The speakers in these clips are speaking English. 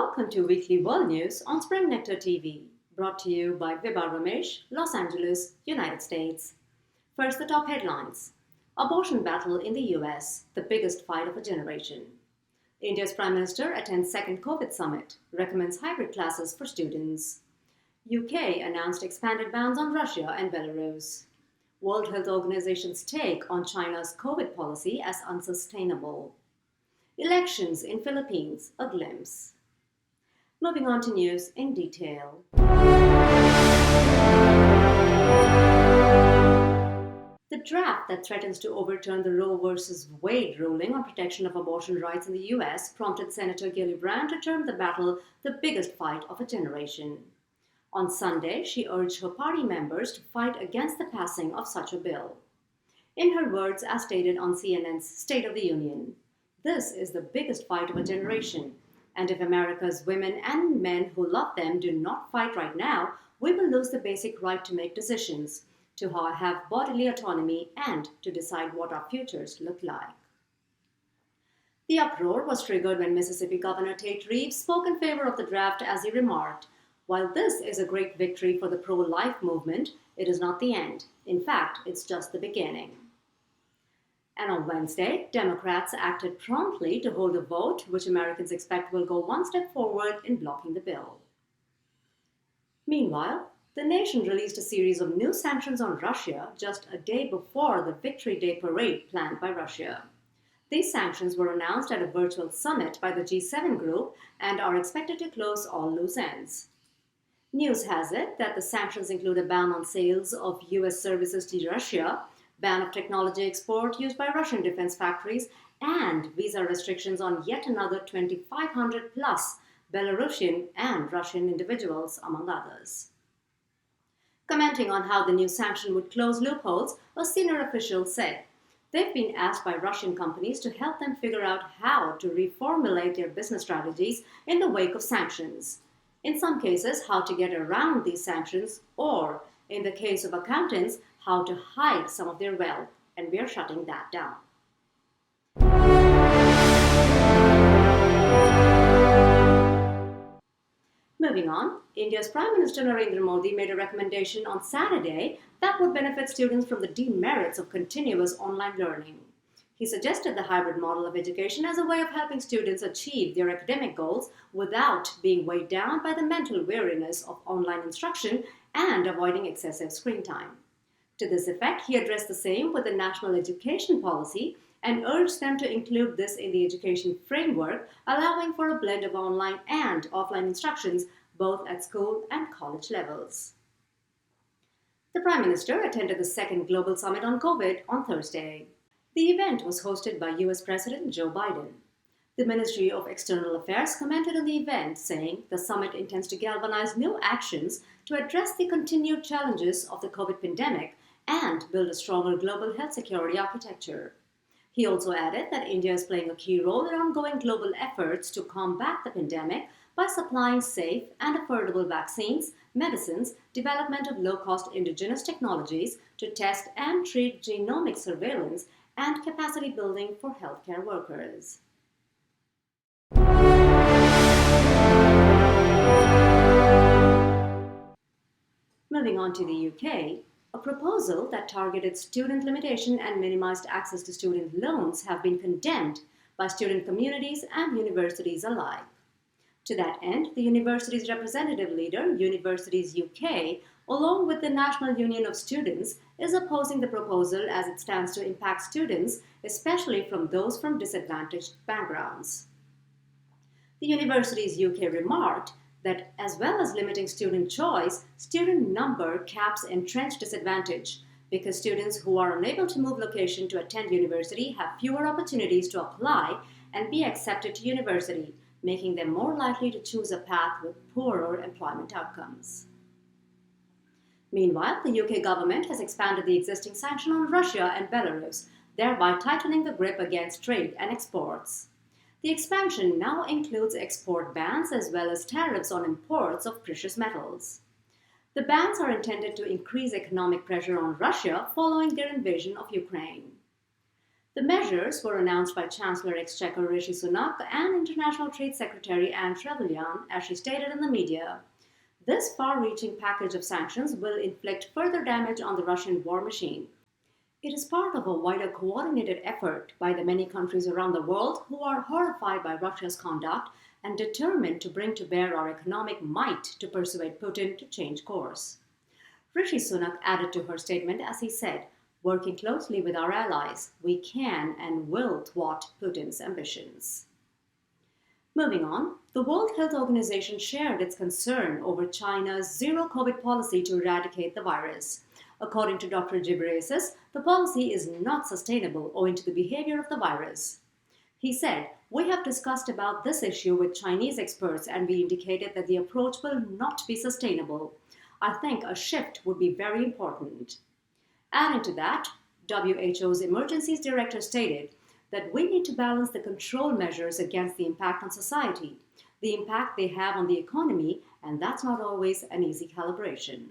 Welcome to Weekly World News on Spring Nectar TV, brought to you by Vibha Ramesh, Los Angeles, United States. First, the top headlines. Abortion battle in the US, the biggest fight of a generation. India's Prime Minister attends second COVID summit, recommends hybrid classes for students. UK announced expanded bans on Russia and Belarus. World Health Organization's take on China's COVID policy as unsustainable. Elections in Philippines, a glimpse. Moving on to news in detail. The draft that threatens to overturn the Roe v. Wade ruling on protection of abortion rights in the U.S. prompted Senator Gillibrand to term the battle the biggest fight of a generation. On Sunday, she urged her party members to fight against the passing of such a bill. In her words, as stated on CNN's State of the Union, "This is the biggest fight of a generation. And if America's women and men who love them do not fight right now, we will lose the basic right to make decisions, to have bodily autonomy, and to decide what our futures look like." The uproar was triggered when Mississippi Governor Tate Reeves spoke in favor of the draft as he remarked, "While this is a great victory for the pro-life movement, it is not the end. In fact, it's just the beginning." And on Wednesday, Democrats acted promptly to hold a vote, which Americans expect will go one step forward in blocking the bill. Meanwhile, the nation released a series of new sanctions on Russia just a day before the Victory Day parade planned by Russia. These sanctions were announced at a virtual summit by the G7 group and are expected to close all loose ends. News has it that the sanctions include a ban on sales of U.S. services to Russia, ban of technology export used by Russian defense factories, and visa restrictions on yet another 2,500 plus Belarusian and Russian individuals, among others. Commenting on how the new sanction would close loopholes, a senior official said, "They've been asked by Russian companies to help them figure out how to reformulate their business strategies in the wake of sanctions. In some cases, how to get around these sanctions, or, in the case of accountants, how to hide some of their wealth, and we're shutting that down." Moving on, India's Prime Minister Narendra Modi made a recommendation on Saturday that would benefit students from the demerits of continuous online learning. He suggested the hybrid model of education as a way of helping students achieve their academic goals without being weighed down by the mental weariness of online instruction and avoiding excessive screen time. To this effect, he addressed the same with the national education policy and urged them to include this in the education framework, allowing for a blend of online and offline instructions both at school and college levels. The Prime Minister attended the second Global Summit on COVID on Thursday. The event was hosted by US President Joe Biden. The Ministry of External Affairs commented on the event, saying the summit intends to galvanize new actions to address the continued challenges of the COVID pandemic and build a stronger global health security architecture. He also added that India is playing a key role in ongoing global efforts to combat the pandemic by supplying safe and affordable vaccines, medicines, development of low-cost indigenous technologies to test and treat genomic surveillance, and capacity building for healthcare workers. Moving on to the UK, a proposal that targeted student limitation and minimized access to student loans have been condemned by student communities and universities alike. To that end, the university's representative leader, Universities UK, along with the National Union of Students, is opposing the proposal as it stands to impact students, especially from those from disadvantaged backgrounds. The Universities UK remarked that as well as limiting student choice, student number caps entrenched disadvantage because students who are unable to move location to attend university have fewer opportunities to apply and be accepted to university, making them more likely to choose a path with poorer employment outcomes. Meanwhile, the UK government has expanded the existing sanction on Russia and Belarus, thereby tightening the grip against trade and exports. The expansion now includes export bans as well as tariffs on imports of precious metals. The bans are intended to increase economic pressure on Russia following their invasion of Ukraine. The measures were announced by Chancellor Exchequer Rishi Sunak and International Trade Secretary Anne Trevelyan, as she stated in the media. This far-reaching package of sanctions will inflict further damage on the Russian war machine. It is part of a wider coordinated effort by the many countries around the world who are horrified by Russia's conduct and determined to bring to bear our economic might to persuade Putin to change course. Rishi Sunak added to her statement as he said, "Working closely with our allies, we can and will thwart Putin's ambitions." Moving on, the World Health Organization shared its concern over China's zero-COVID policy to eradicate the virus. According to Dr. Ghebreyesus, the policy is not sustainable owing to the behavior of the virus. He said, "We have discussed about this issue with Chinese experts and we indicated that the approach will not be sustainable. I think a shift would be very important." Adding to that, WHO's Emergencies Director stated that we need to balance the control measures against the impact on society, the impact they have on the economy, and that's not always an easy calibration.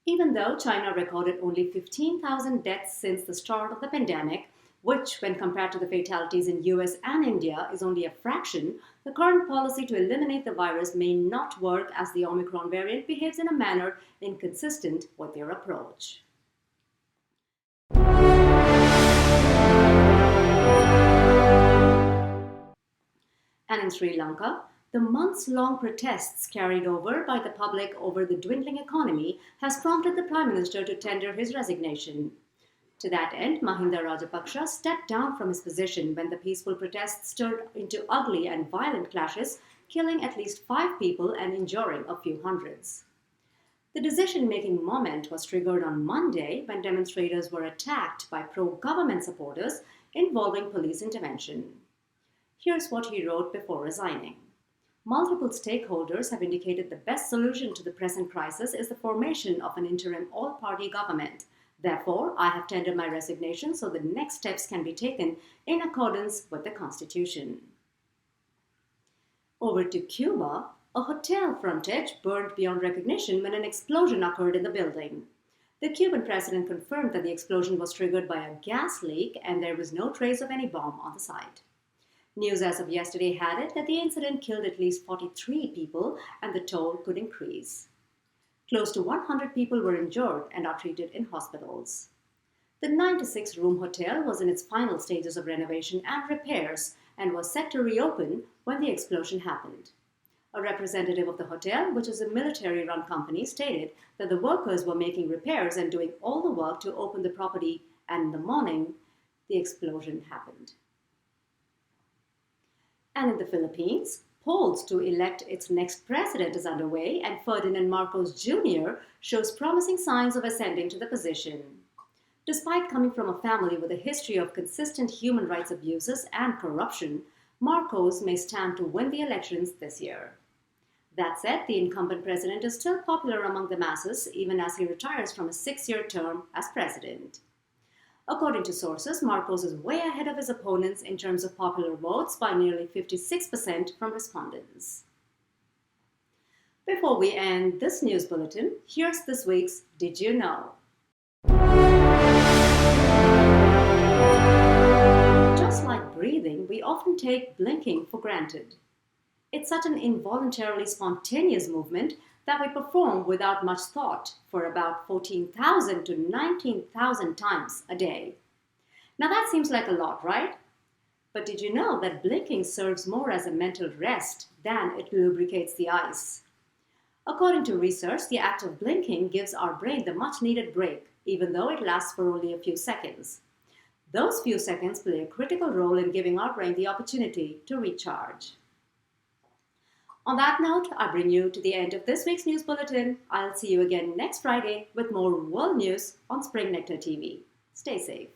Even though China recorded only 15,000 deaths since the start of the pandemic, which, when compared to the fatalities in US and India, is only a fraction, the current policy to eliminate the virus may not work as the Omicron variant behaves in a manner inconsistent with their approach. And in Sri Lanka, the months-long protests carried over by the public over the dwindling economy has prompted the Prime Minister to tender his resignation. To that end, Mahinda Rajapaksa stepped down from his position when the peaceful protests turned into ugly and violent clashes, killing at least 5 people and injuring a few hundreds. The decision-making moment was triggered on Monday when demonstrators were attacked by pro-government supporters involving police intervention. Here's what he wrote before resigning. Multiple stakeholders have indicated the best solution to the present crisis is the formation of an interim all-party government. Therefore, I have tendered my resignation so the next steps can be taken in accordance with the Constitution. Over to Cuba, a hotel frontage burned beyond recognition when an explosion occurred in the building. The Cuban president confirmed that the explosion was triggered by a gas leak and there was no trace of any bomb on the site. News as of yesterday had it that the incident killed at least 43 people and the toll could increase. Close to 100 people were injured and are treated in hospitals. The 96-room hotel was in its final stages of renovation and repairs and was set to reopen when the explosion happened. A representative of the hotel, which is a military-run company, stated that the workers were making repairs and doing all the work to open the property, and in the morning, the explosion happened. And in the Philippines, polls to elect its next president is underway, and Ferdinand Marcos Jr. shows promising signs of ascending to the position. Despite coming from a family with a history of consistent human rights abuses and corruption, Marcos may stand to win the elections this year. That said, the incumbent president is still popular among the masses, even as he retires from a 6-year term as president. According to sources, Marcos is way ahead of his opponents in terms of popular votes by nearly 56% from respondents. Before we end this news bulletin, here's this week's Did You Know? Just like breathing, we often take blinking for granted. It's such an involuntarily spontaneous movement that we perform without much thought for about 14,000 to 19,000 times a day. Now that seems like a lot, right? But did you know that blinking serves more as a mental rest than it lubricates the eyes? According to research, the act of blinking gives our brain the much-needed break, even though it lasts for only a few seconds. Those few seconds play a critical role in giving our brain the opportunity to recharge. On that note, I bring you to the end of this week's news bulletin. I'll see you again next Friday with more world news on SpringNectar TV. Stay safe.